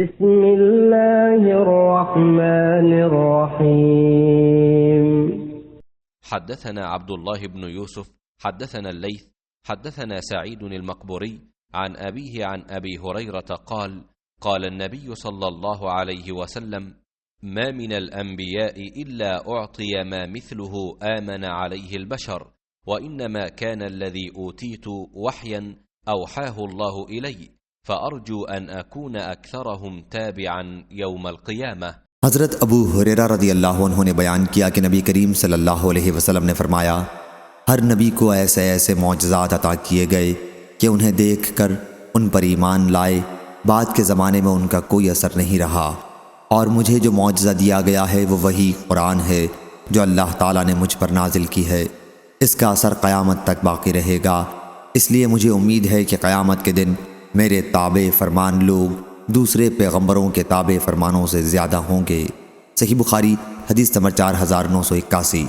बिस्मिल्लाहिर्रहमानिर्रहीम। हद्दथना अब्दुल्लाह इब्न यूसुफ हद्दथना अल-लैथ हद्दथना सईद अल-मक़बूरी अन अबीहि अन अबी हुरैरह क़ाल क़ाल अन्नबी सल्लल्लाहु अलैहि वसल्लम मा मिनल अंबियाइ इल्ला उअतिय मा मिस्लुहु आमन अलैहि अल-बशर व इन्नमा कान अल्लज़ी ऊतीतु वहयन अवहाहु अल्लाहु इलय्य फ़अरजू अन अकून अक्सरहुम ताबिअन यौमल क़ियामह। हज़रत अबू हुरैरा रज़ियल्लाहु अन्हु ने बयान किया कि नबी करीम सल्लल्लाहु अलैहि वसल्लम ने फरमाया, हर नबी को ऐसे ऐसे मौजज़ात अता किए गए कि उन्हें देख कर उन पर ईमान लाए। बाद के ज़माने में उनका कोई असर नहीं रहा, और मुझे जो मौजज़ा दिया गया है वो वही कुरान है जो अल्लाह ताला ने मुझ पर नाजिल की है। इसका असर क़यामत तक बाकी रहेगा, इसलिए मुझे उम्मीद है कि क़यामत के दिन मेरे ताबे फरमान लोग दूसरे पैगम्बरों के ताबे फरमानों से ज़्यादा होंगे। सही बुखारी हदीस नंबर 4981।